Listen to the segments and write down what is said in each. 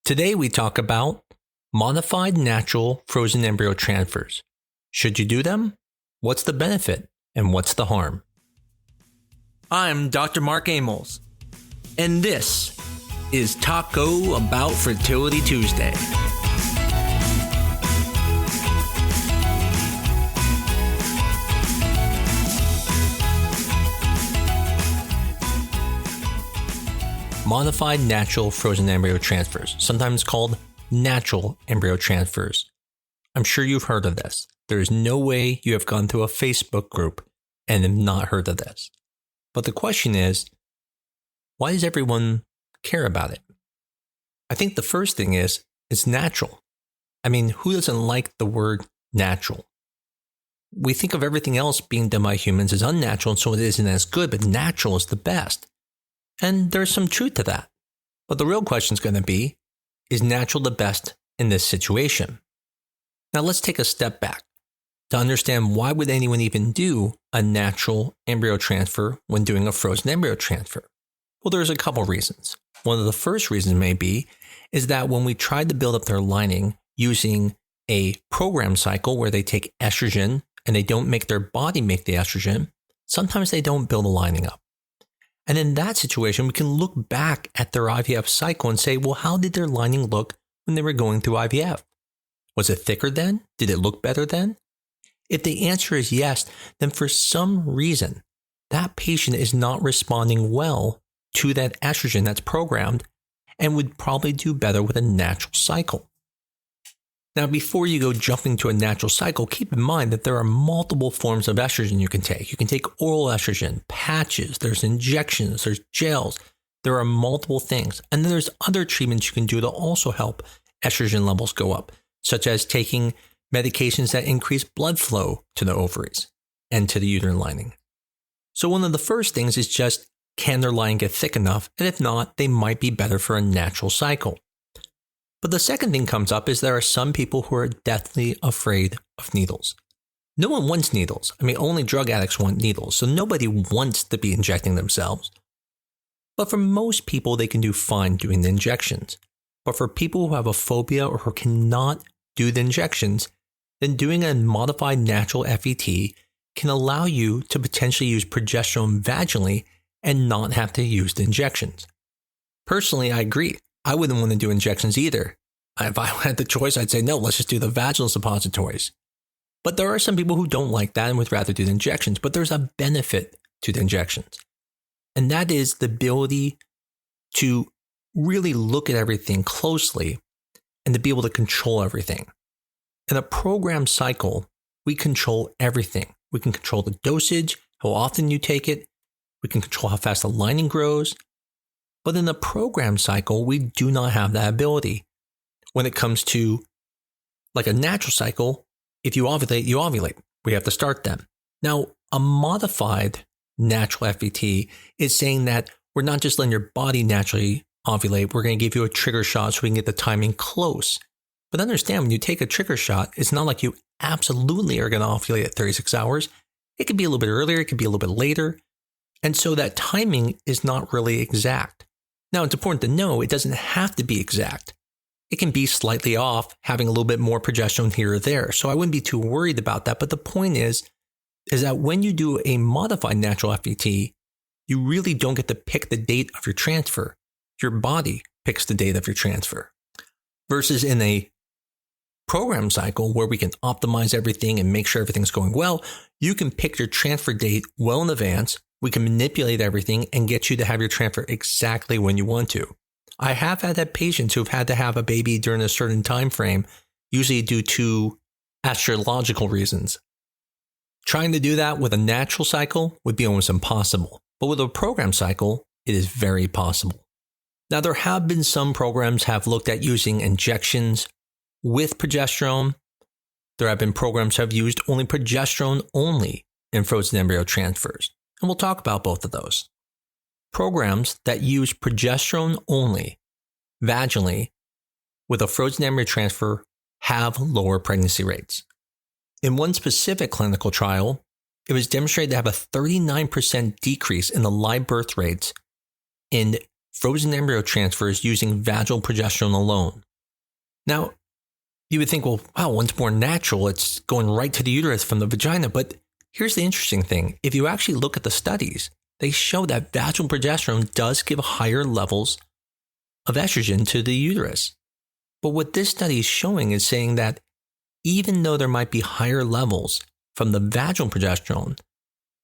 Today we talk about modified natural frozen embryo transfers. Should you do them? What's the benefit and what's the harm? I'm Dr. Mark Amols, and this is Taco Bout Fertility Tuesday. Modified natural frozen embryo transfers, sometimes called natural embryo transfers. I'm sure you've heard of this. There is no way you have gone through a Facebook group and have not heard of this. But the question is, why does everyone care about it? I think the first thing is, it's natural. I mean, who doesn't like the word natural? We think of everything else being done by humans as unnatural, and so it isn't as good, but natural is the best. And there's some truth to that. But the real question is going to be, is natural the best in this situation? Now let's take a step back to understand why would anyone even do a natural embryo transfer when doing a frozen embryo transfer? Well, there's a couple reasons. One of the first reasons may be is that when we tried to build up their lining using a program cycle where they take estrogen and they don't make their body make the estrogen, sometimes they don't build a lining up. And in that situation, we can look back at their IVF cycle and say, well, how did their lining look when they were going through IVF? Was it thicker then? Did it look better then? If the answer is yes, then for some reason, that patient is not responding well to that estrogen that's programmed and would probably do better with a natural cycle. Now, before you go jumping to a natural cycle, keep in mind that there are multiple forms of estrogen you can take. You can take oral estrogen, patches, there's injections, there's gels. There are multiple things. And then there's other treatments you can do to also help estrogen levels go up, such as taking medications that increase blood flow to the ovaries and to the uterine lining. So one of the first things is just, can their lining get thick enough? And if not, they might be better for a natural cycle. But the second thing comes up is there are some people who are deathly afraid of needles. No one wants needles. I mean, only drug addicts want needles, so nobody wants to be injecting themselves. But for most people, they can do fine doing the injections. But for people who have a phobia or who cannot do the injections, then doing a modified natural FET can allow you to potentially use progesterone vaginally and not have to use the injections. Personally, I agree. I wouldn't want to do injections either. If I had the choice, I'd say, no, let's just do the vaginal suppositories. But there are some people who don't like that and would rather do the injections, but there's a benefit to the injections. And that is the ability to really look at everything closely and to be able to control everything. In a program cycle, we control everything. We can control the dosage, how often you take it. We can control how fast the lining grows. But in the program cycle, we do not have that ability. When it comes to like a natural cycle, if you ovulate, you ovulate. We have to start them. Now, a modified natural FET is saying that we're not just letting your body naturally ovulate. We're going to give you a trigger shot so we can get the timing close. But understand, when you take a trigger shot, it's not like you absolutely are going to ovulate at 36 hours. It could be a little bit earlier. It could be a little bit later. And so that timing is not really exact. Now, it's important to know it doesn't have to be exact. It can be slightly off, having a little bit more progesterone here or there. So I wouldn't be too worried about that. But the point is that when you do a modified natural FET, you really don't get to pick the date of your transfer. Your body picks the date of your transfer. Versus in a program cycle where we can optimize everything and make sure everything's going well, you can pick your transfer date well in advance. We can manipulate everything and get you to have your transfer exactly when you want to. I have had patients who've had to have a baby during a certain time frame, usually due to astrological reasons. Trying to do that with a natural cycle would be almost impossible. But with a program cycle, it is very possible. Now, there have been some programs have looked at using injections with progesterone. There have been programs that have used only progesterone only in frozen embryo transfers. And we'll talk about both of those. Programs that use progesterone only vaginally with a frozen embryo transfer have lower pregnancy rates. In one specific clinical trial, it was demonstrated to have a 39% decrease in the live birth rates in frozen embryo transfers using vaginal progesterone alone. Now, you would think, well, wow, one's more natural. It's going right to the uterus from the vagina. But here's the interesting thing. If you actually look at the studies, they show that vaginal progesterone does give higher levels of estrogen to the uterus. But what this study is showing is saying that even though there might be higher levels from the vaginal progesterone,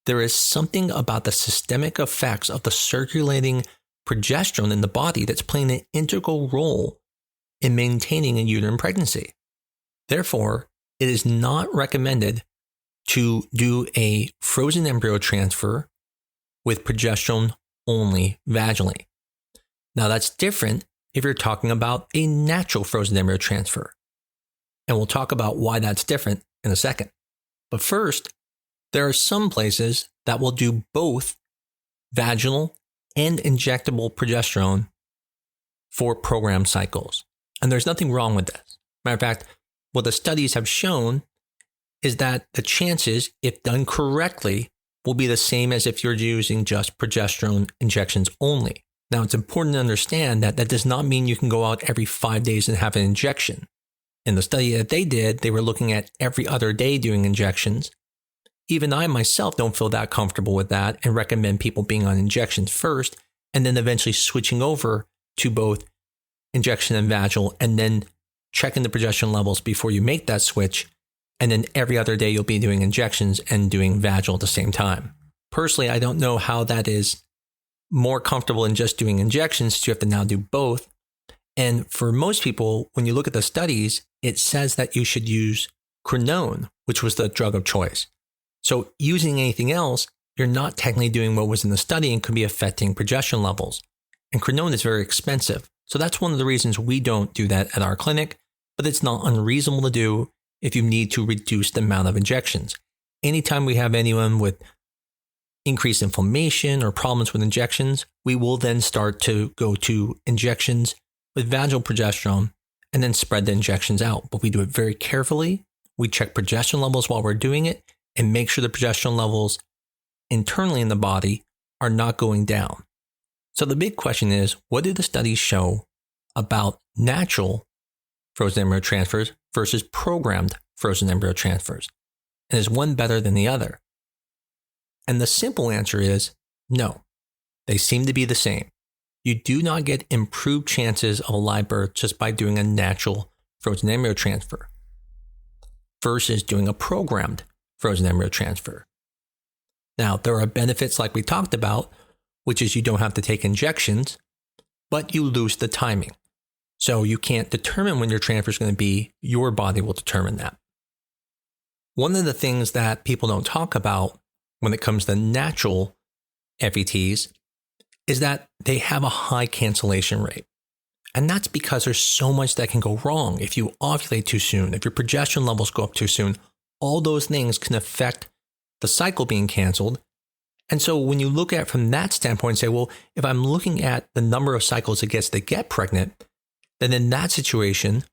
there is something about the systemic effects of the circulating progesterone in the body that's playing an integral role in maintaining a uterine pregnancy. Therefore, it is not recommended to do a frozen embryo transfer with progesterone only vaginally. Now, that's different if you're talking about a natural frozen embryo transfer. And we'll talk about why that's different in a second. But first, there are some places that will do both vaginal and injectable progesterone for program cycles. And there's nothing wrong with this. Matter of fact, what the studies have shown is that the chances, if done correctly, will be the same as if you're using just progesterone injections only. Now, it's important to understand that that does not mean you can go out every 5 days and have an injection. In the study that they did, they were looking at every other day doing injections. Even I myself don't feel that comfortable with that and recommend people being on injections first and then eventually switching over to both injection and vaginal and then checking the progesterone levels before you make that switch. And then every other day you'll be doing injections and doing vaginal at the same time. Personally, I don't know how that is more comfortable than just doing injections. You have to now do both. And for most people, when you look at the studies, it says that you should use quinone, which was the drug of choice. So using anything else, you're not technically doing what was in the study and could be affecting progesterone levels. And quinone is very expensive. So that's one of the reasons we don't do that at our clinic, but it's not unreasonable to do if you need to reduce the amount of injections. Anytime we have anyone with increased inflammation or problems with injections, we will then start to go to injections with vaginal progesterone and then spread the injections out. But we do it very carefully. We check progesterone levels while we're doing it and make sure the progesterone levels internally in the body are not going down. So the big question is, what do the studies show about natural frozen embryo transfers versus programmed frozen embryo transfers? And is one better than the other? And the simple answer is no. They seem to be the same. You do not get improved chances of a live birth just by doing a natural frozen embryo transfer versus doing a programmed frozen embryo transfer. Now, there are benefits like we talked about, which is you don't have to take injections, but you lose the timing. So you can't determine when your transfer is going to be. Your body will determine that. One of the things that people don't talk about when it comes to natural FETs is that they have a high cancellation rate. And that's because there's so much that can go wrong. If you ovulate too soon, if your progesterone levels go up too soon, all those things can affect the cycle being canceled. And so when you look at it from that standpoint and say, well, if I'm looking at the number of cycles it gets to get pregnant, then in that situation,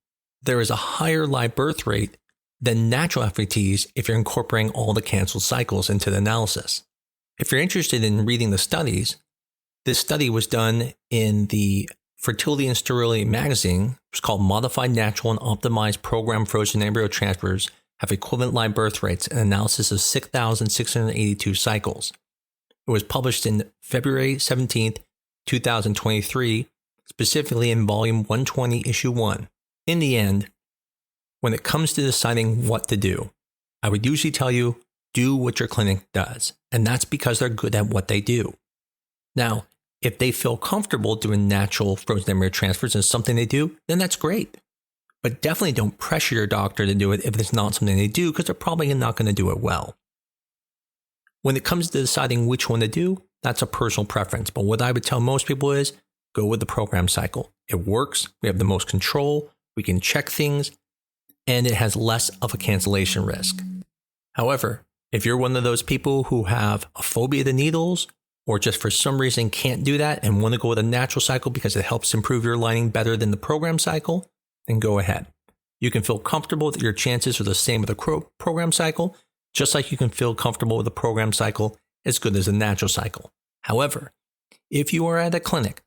there is a higher live birth rate than natural FETs if you're incorporating all the canceled cycles into the analysis. If you're interested in reading the studies, this study was done in the Fertility and Sterility magazine. It's called Modified Natural and Optimized Program Frozen Embryo Transfers Have Equivalent Live Birth Rates, an analysis of 6,682 cycles. It was published in February 17th, 2023, specifically in Volume 120, Issue 1. In the end, when it comes to deciding what to do, I would usually tell you, do what your clinic does. And that's because they're good at what they do. Now, if they feel comfortable doing natural frozen embryo transfers and something they do, then that's great. But definitely don't pressure your doctor to do it if it's not something they do, because they're probably not going to do it well. When it comes to deciding which one to do, that's a personal preference. But what I would tell most people is go with the program cycle. It works. We have the most control. We can check things, and it has less of a cancellation risk. However, if you're one of those people who have a phobia to needles, or just for some reason can't do that and want to go with a natural cycle because it helps improve your lining better than the program cycle, then go ahead. You can feel comfortable that your chances are the same with the program cycle, just like you can feel comfortable with the program cycle as good as a natural cycle. However, if you are at a clinic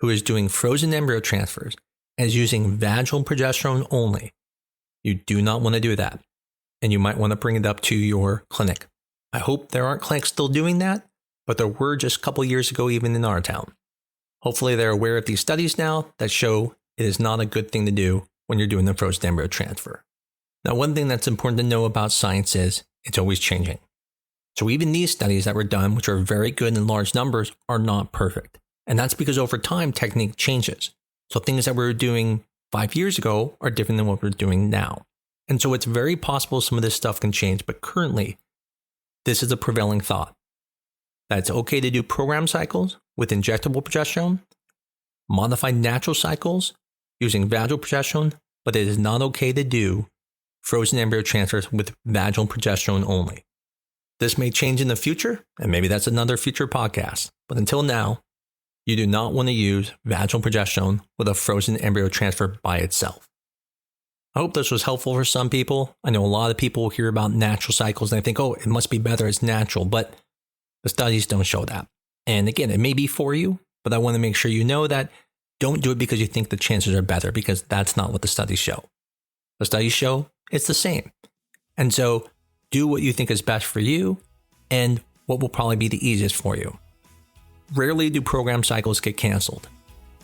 who is doing frozen embryo transfers and is using vaginal progesterone only, you do not want to do that. And you might want to bring it up to your clinic. I hope there aren't clinics still doing that, but there were just a couple years ago, even in our town. Hopefully they're aware of these studies now that show it is not a good thing to do when you're doing the frozen embryo transfer. Now, one thing that's important to know about science is it's always changing. So even these studies that were done, which are very good in large numbers, are not perfect. And that's because over time, technique changes. So things that we were doing 5 years ago are different than what we're doing now. And so it's very possible some of this stuff can change, but currently, this is a prevailing thought. That it's okay to do program cycles with injectable progesterone, modified natural cycles using vaginal progesterone, but it is not okay to do frozen embryo transfers with vaginal progesterone only. This may change in the future, and maybe that's another future podcast. But until now, you do not want to use vaginal progesterone with a frozen embryo transfer by itself. I hope this was helpful for some people. I know a lot of people hear about natural cycles and they think, oh, it must be better, it's natural, but the studies don't show that. And again, it may be for you, but I want to make sure you know that don't do it because you think the chances are better, because that's not what the studies show. The studies show it's the same. And so do what you think is best for you and what will probably be the easiest for you. Rarely do program cycles get canceled.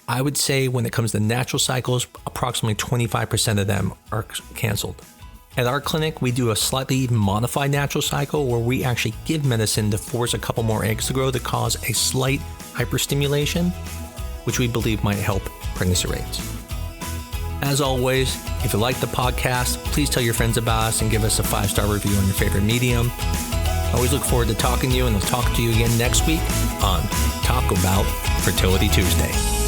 I would say when it comes to natural cycles, approximately 25% of them are canceled. At our clinic, we do a slightly modified natural cycle where we actually give medicine to force a couple more eggs to grow to cause a slight hyperstimulation, which we believe might help pregnancy rates. As always, if you like the podcast, please tell your friends about us and give us a 5-star review on your favorite medium. I always look forward to talking to you, and I'll talk to you again next week on Taco Bout Fertility Tuesday.